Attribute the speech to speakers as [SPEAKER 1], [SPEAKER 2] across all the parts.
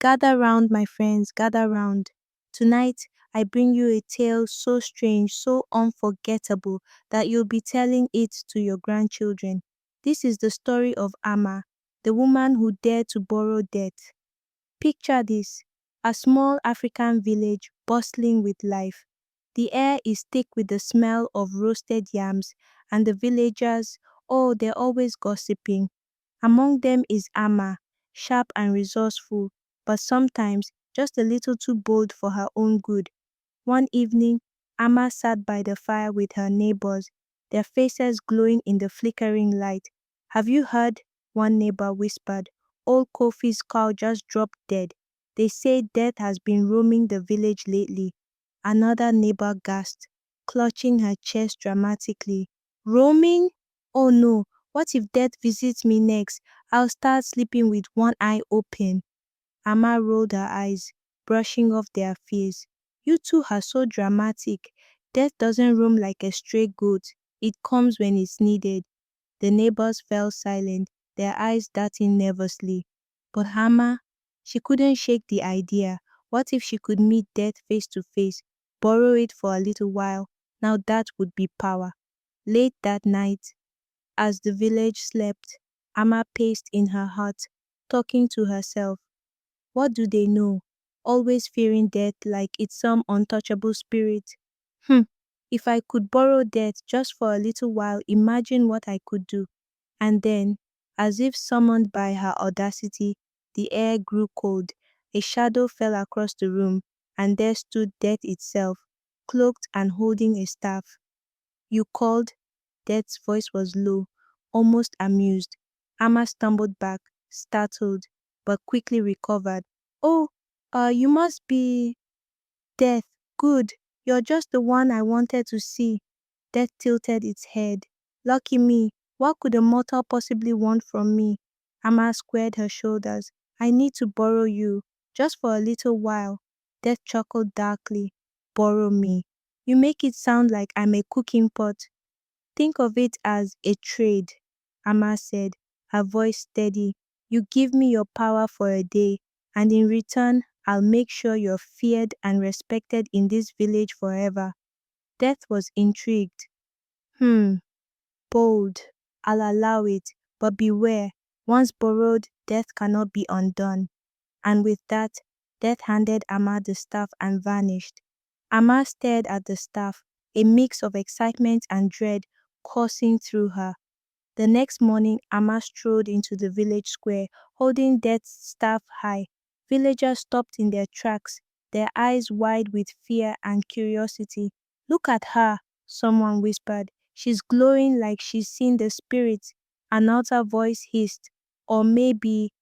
[SPEAKER 1] Gather round, my friends, gather round. Tonight, I bring you a tale so strange, so unforgettable that you'll be telling it to your grandchildren. This is the story of Amma, the woman who dared to borrow death. Picture this, a small African village bustling with life. The air is thick with the smell of roasted yams, and the villagers, oh, they're always gossiping. Among them is Amma, sharp and resourceful, but sometimes just a little too bold for her own good. One evening, Amma sat by the fire with her neighbors, their faces glowing in the flickering light. "Have you heard?" one neighbor whispered. "Old Kofi's cow just dropped dead. They say death has been roaming the village lately." Another neighbor gasped, clutching her chest dramatically. "Roaming? Oh no, what if death visits me next? I'll start sleeping with one eye open." Amma rolled her eyes, brushing off their fears. "You two are so dramatic. Death doesn't roam like a stray goat. It comes when it's needed." The neighbors fell silent, their eyes darting nervously. But Amma, she couldn't shake the idea. What if she could meet death face to face, borrow it for a little while? Now that would be power. Late that night, as the village slept, Amma paced in her hut, talking to herself. What do they know? Always fearing death like it's some untouchable spirit. If I could borrow death just for a little while, imagine what I could do. And then, as if summoned by her audacity, the air grew cold. A shadow fell across the room, and there stood Death itself, cloaked and holding a staff. "You called?" Death's voice was low, almost amused. Amma stumbled back, startled, but quickly recovered. "Oh, you must be Death. Good. You're just the one I wanted to see." Death tilted its head. "Lucky me. What could a mortal possibly want from me?" Amma squared her shoulders. "I need to borrow you, just for a little while." Death chuckled darkly. "Borrow me. You make it sound like I'm a cooking pot." "Think of it as a trade," Amma said, her voice steady. "You give me your power for a day, and in return, I'll make sure you're feared and respected in this village forever." Death was intrigued. Bold. I'll allow it, but beware. Once borrowed, death cannot be undone." And with that, Death handed Amma the staff and vanished. Amma stared at the staff, a mix of excitement and dread coursing through her. The next morning, Amma strolled into the village square, holding Death's staff high. Villagers stopped in their tracks, their eyes wide with fear and curiosity. "Look at her," someone whispered. "She's glowing like she's seen the spirits." Another voice hissed, "Or maybe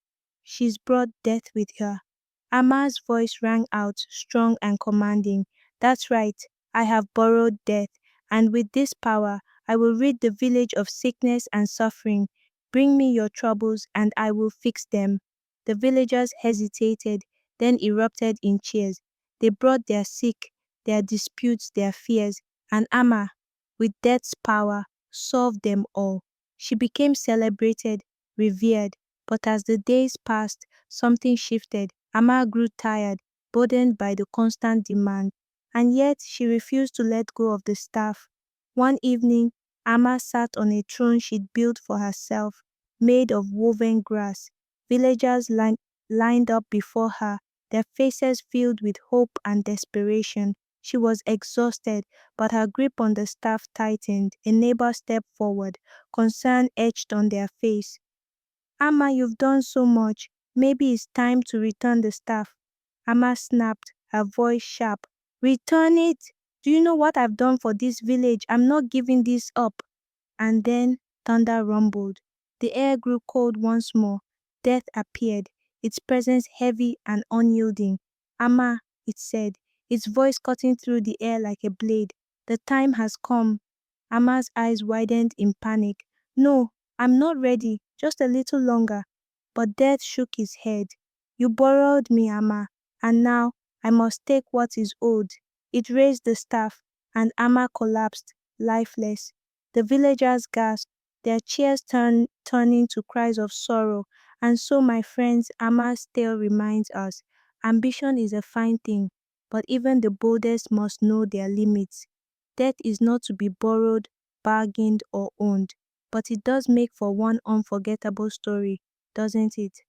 [SPEAKER 1] she's brought death with her." Amma's voice rang out, strong and commanding. "That's right, I have borrowed death, and with this power, I will rid the village of sickness and suffering. Bring me your troubles, and I will fix them." The villagers hesitated, then erupted in cheers. They brought their sick, their disputes, their fears, and Amma, with death's power, solved them all. She became celebrated, revered, but as the days passed, something shifted. Amma grew tired, burdened by the constant demand, and yet she refused to let go of the staff. One evening, Amma sat on a throne she'd built for herself, made of woven grass. Villagers lined up before her, their faces filled with hope and desperation. She was exhausted, but her grip on the staff tightened. A neighbor stepped forward, concern etched on their face. "Amma, you've done so much. Maybe it's time to return the staff." Amma snapped, her voice sharp. "Return it? Do you know what I've done for this village? I'm not giving this up." And then thunder rumbled. The air grew cold once more. Death appeared, its presence heavy and unyielding. "Amma," it said, its voice cutting through the air like a blade. "The time has come." Amma's eyes widened in panic. "No, I'm not ready, just a little longer." But Death shook his head. "You borrowed me, Amma, and now I must take what is owed." It raised the staff, and Amma collapsed, lifeless. The villagers gasped, their cheers turning to cries of sorrow. And so, my friends, Amma's tale reminds us ambition is a fine thing, but even the boldest must know their limits. Death is not to be borrowed, bargained, or owned, but it does make for one unforgettable story, doesn't it?